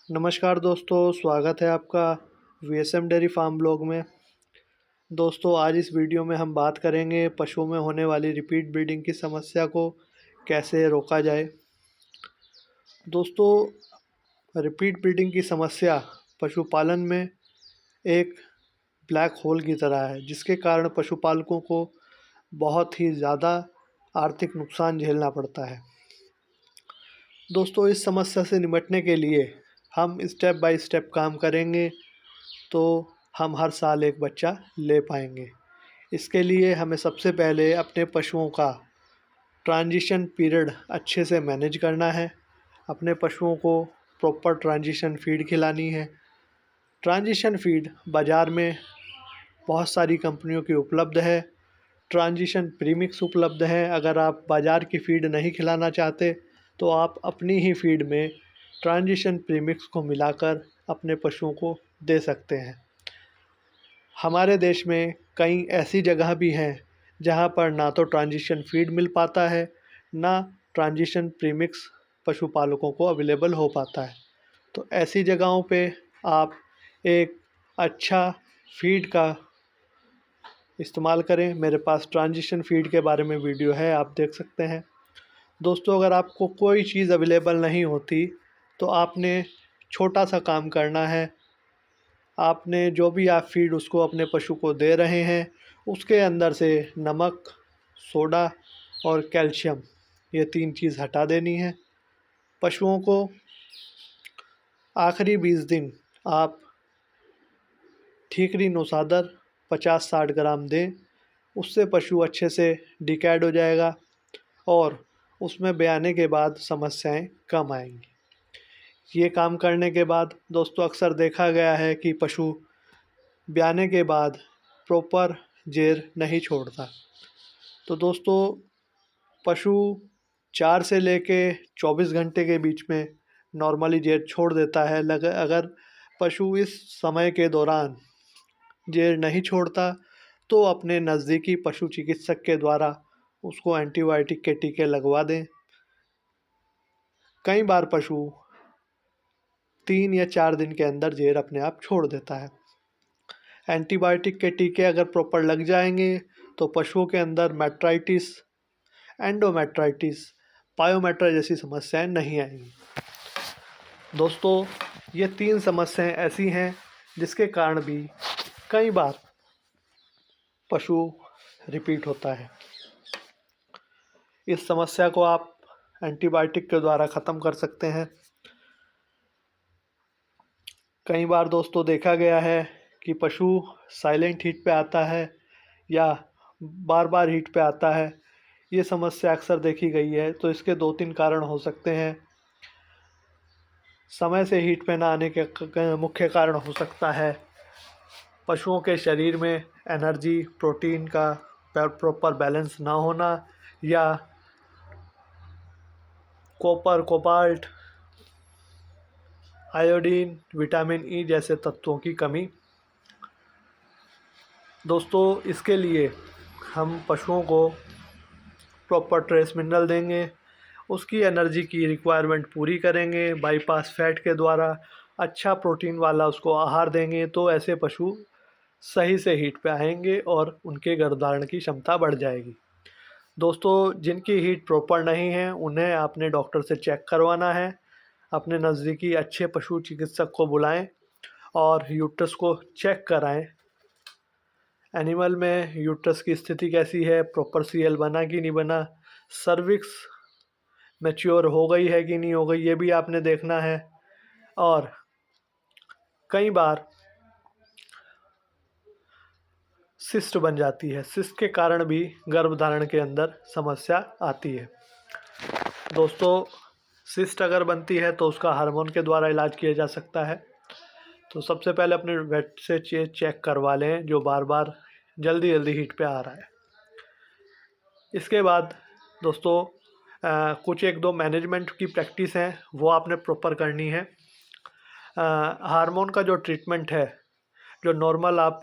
नमस्कार दोस्तों, स्वागत है आपका वीएसएम डेयरी फार्म ब्लॉग में। दोस्तों, आज इस वीडियो में हम बात करेंगे पशुओं में होने वाली रिपीट ब्रीडिंग की समस्या को कैसे रोका जाए। दोस्तों, रिपीट ब्रीडिंग की समस्या पशुपालन में एक ब्लैक होल की तरह है, जिसके कारण पशुपालकों को बहुत ही ज़्यादा आर्थिक नुकसान झेलना पड़ता है। दोस्तों, इस समस्या से निपटने के लिए हम स्टेप बाय स्टेप काम करेंगे तो हम हर साल एक बच्चा ले पाएंगे। इसके लिए हमें सबसे पहले अपने पशुओं का ट्रांजिशन पीरियड अच्छे से मैनेज करना है। अपने पशुओं को प्रॉपर ट्रांजिशन फीड खिलानी है। ट्रांजिशन फीड बाज़ार में बहुत सारी कंपनियों की उपलब्ध है। ट्रांजिशन प्रीमिक्स उपलब्ध है। अगर आप बाज़ार की फ़ीड नहीं खिलाना चाहते तो आप अपनी ही फ़ीड में ट्रांजिशन प्रीमिक्स को मिलाकर अपने पशुओं को दे सकते हैं। हमारे देश में कई ऐसी जगह भी हैं जहां पर ना तो ट्रांजिशन फ़ीड मिल पाता है, ना ट्रांजिशन प्रीमिक्स पशुपालकों को अवेलेबल हो पाता है। तो ऐसी जगहों पे आप एक अच्छा फ़ीड का इस्तेमाल करें। मेरे पास ट्रांजिशन फ़ीड के बारे में वीडियो है, आप देख सकते हैं। दोस्तों, अगर आपको कोई चीज़ अवेलेबल नहीं होती तो आपने छोटा सा काम करना है। आपने जो भी आप फ़ीड उसको अपने पशु को दे रहे हैं, उसके अंदर से नमक, सोडा और कैल्शियम, ये 3 चीज़ हटा देनी है। पशुओं को आखिरी 20 दिन आप ठीकरी नोसादर 50-60 ग्राम दें। उससे पशु अच्छे से डिकैड हो जाएगा और उसमें ब्याने के बाद समस्याएं कम आएंगी। ये काम करने के बाद दोस्तों, अक्सर देखा गया है कि पशु ब्याने के बाद प्रॉपर जेर नहीं छोड़ता। तो दोस्तों, पशु 4 से लेके 24 घंटे के बीच में नॉर्मली जेर छोड़ देता है। अगर पशु इस समय के दौरान जेर नहीं छोड़ता तो अपने नज़दीकी पशु चिकित्सक के द्वारा उसको एंटीबायोटिक के टीके लगवा दें। कई बार पशु 3 या 4 दिन के अंदर जेर अपने आप छोड़ देता है। एंटीबायोटिक के टीके अगर प्रॉपर लग जाएंगे तो पशुओं के अंदर मैट्राइटिस, एंडोमेट्राइटिस, पायोमेट्रा जैसी समस्याएं नहीं आएंगी। दोस्तों, ये 3 समस्याएं ऐसी हैं जिसके कारण भी कई बार पशु रिपीट होता है। इस समस्या को आप एंटीबायोटिक के द्वारा ख़त्म कर सकते हैं। कई बार दोस्तों देखा गया है कि पशु साइलेंट हीट पे आता है या बार बार हीट पे आता है। ये समस्या अक्सर देखी गई है। तो इसके 2-3 कारण हो सकते हैं। समय से हीट पे ना आने के मुख्य कारण हो सकता है पशुओं के शरीर में एनर्जी प्रोटीन का प्रॉपर बैलेंस ना होना, या copper, cobalt, iodine, vitamin E जैसे तत्वों की कमी। दोस्तों, इसके लिए हम पशुओं को प्रॉपर ट्रेस मिनरल देंगे, उसकी एनर्जी की रिक्वायरमेंट पूरी करेंगे, बाईपास फैट के द्वारा अच्छा प्रोटीन वाला उसको आहार देंगे। तो ऐसे पशु सही से हीट पे आएंगे और उनके गर्भधारण की क्षमता बढ़ जाएगी। दोस्तों, जिनकी हीट प्रॉपर नहीं है उन्हें आपने डॉक्टर से चेक करवाना है। अपने नज़दीकी अच्छे पशु चिकित्सक को बुलाएं और यूट्रस को चेक कराएं। एनिमल में यूट्रस की स्थिति कैसी है, प्रॉपर सीएल बना कि नहीं बना, सर्विक्स मैच्योर हो गई है कि नहीं हो गई, ये भी आपने देखना है। और कई बार सिस्ट बन जाती है। सिस्ट के कारण भी गर्भधारण के अंदर समस्या आती है। दोस्तों, सिस्ट अगर बनती है तो उसका हार्मोन के द्वारा इलाज किया जा सकता है। तो सबसे पहले अपने वेट से चेक करवा लें जो बार बार जल्दी जल्दी हीट पे आ रहा है। इसके बाद दोस्तों, कुछ 1-2 मैनेजमेंट की प्रैक्टिस हैं, वो आपने प्रॉपर करनी है। हार्मोन का जो ट्रीटमेंट है, जो नॉर्मल आप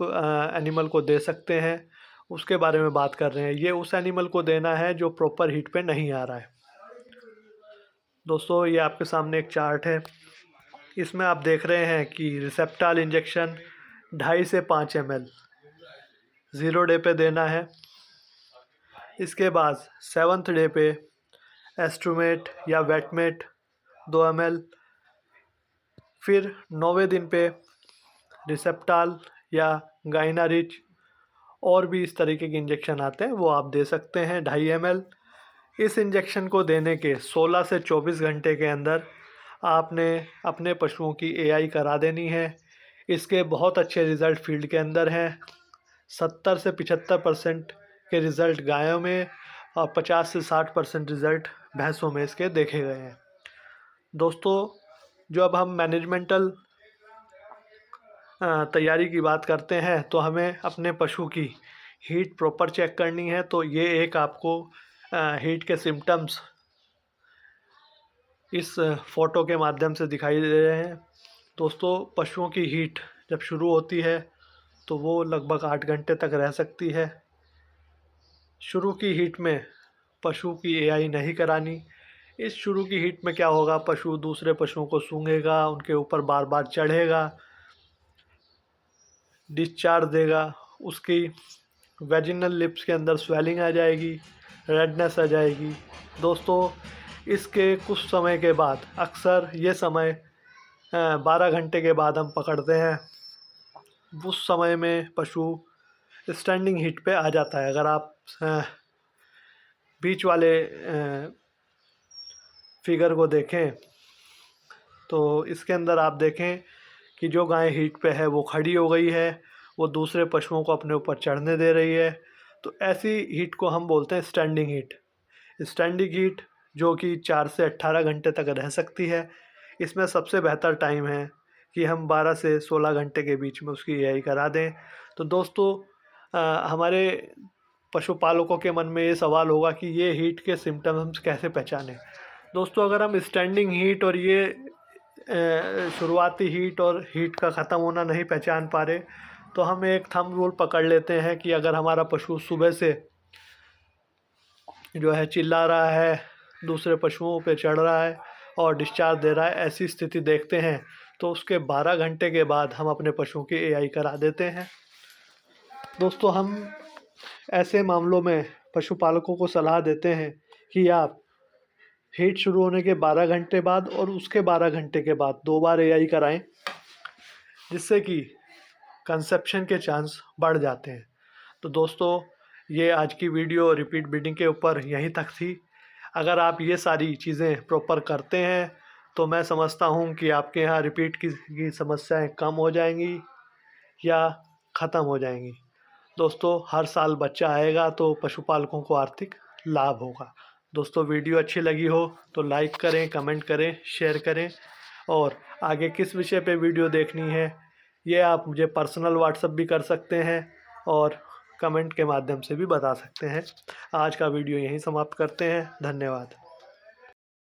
एनिमल को दे सकते हैं, उसके बारे में बात कर रहे हैं। ये उस एनिमल को देना है जो प्रॉपर हीट पे नहीं आ रहा है। दोस्तों, ये आपके सामने एक चार्ट है। इसमें आप देख रहे हैं कि रिसेप्टाल इंजेक्शन 2.5 से 5 ml 0 डे पे देना है। इसके बाद 7th डे पे एस्ट्रोमेट या वेटमेट 2 ml। फिर 9वें दिन पे रिसेप्टाल या गाइनारिच और भी इस तरीके के इंजेक्शन आते हैं, वो आप दे सकते हैं 2.5 ml। इस इंजेक्शन को देने के 16 से 24 घंटे के अंदर आपने अपने पशुओं की एआई करा देनी है। इसके बहुत अच्छे रिज़ल्ट फील्ड के अंदर हैं। 70 से 75% के रिज़ल्ट गायों में और 50 से 60% रिज़ल्ट भैंसों में इसके देखे गए हैं। दोस्तों, जो अब हम मैनेजमेंटल तैयारी की बात करते हैं तो हमें अपने पशु की हीट प्रॉपर चेक करनी है। तो ये एक आपको हीट के सिम्टम्स इस फ़ोटो के माध्यम से दिखाई दे रहे हैं। दोस्तों, पशुओं की हीट जब शुरू होती है तो वो लगभग 8 घंटे तक रह सकती है। शुरू की हीट में पशु की एआई नहीं करानी। इस शुरू की हीट में क्या होगा, पशु दूसरे पशुओं को सूंघेगा, उनके ऊपर बार बार चढ़ेगा, डिस्चार्ज देगा, उसकी वेजिनल लिप्स के अंदर स्वेलिंग आ जाएगी, रेडनेस आ जाएगी। दोस्तों, इसके कुछ समय के बाद, अक्सर ये समय 12 घंटे के बाद हम पकड़ते हैं। उस समय में पशु स्टैंडिंग हीट पे आ जाता है। अगर आप बीच वाले फिगर को देखें तो इसके अंदर आप देखें कि जो गाय हीट पे है वो खड़ी हो गई है, वो दूसरे पशुओं को अपने ऊपर चढ़ने दे रही है। तो ऐसी हीट को हम बोलते हैं स्टैंडिंग हीट। स्टैंडिंग हीट जो कि 4 से 18 घंटे तक रह सकती है। इसमें सबसे बेहतर टाइम है कि हम 12 से 16 घंटे के बीच में उसकी एआई करा दें। तो दोस्तों, हमारे पशुपालकों के मन में ये सवाल होगा कि ये हीट के सिम्टम्स कैसे पहचानें। दोस्तों, अगर हम स्टैंडिंग हीट और ये शुरुआती हीट और हीट का ख़त्म होना नहीं पहचान पा रहे तो हम एक थंब रूल पकड़ लेते हैं कि अगर हमारा पशु सुबह से जो है चिल्ला रहा है, दूसरे पशुओं पे चढ़ रहा है और डिस्चार्ज दे रहा है, ऐसी स्थिति देखते हैं तो उसके 12 घंटे के बाद हम अपने पशुओं की एआई करा देते हैं। दोस्तों, हम ऐसे मामलों में पशुपालकों को सलाह देते हैं कि आप हीट शुरू होने के 12 घंटे बाद और उसके 12 घंटे के बाद 2 बार एआई कराएं, जिससे कि कंसेप्शन के चांस बढ़ जाते हैं। तो दोस्तों, ये आज की वीडियो रिपीट ब्रीडिंग के ऊपर यहीं तक थी। अगर आप ये सारी चीज़ें प्रॉपर करते हैं तो मैं समझता हूँ कि आपके यहाँ रिपीट की समस्याएं कम हो जाएंगी या ख़त्म हो जाएंगी। दोस्तों, हर साल बच्चा आएगा तो पशुपालकों को आर्थिक लाभ होगा। दोस्तों, वीडियो अच्छी लगी हो तो लाइक करें, कमेंट करें, शेयर करें और आगे किस विषय पे वीडियो देखनी है ये आप मुझे पर्सनल व्हाट्सएप भी कर सकते हैं और कमेंट के माध्यम से भी बता सकते हैं। आज का वीडियो यहीं समाप्त करते हैं। धन्यवाद।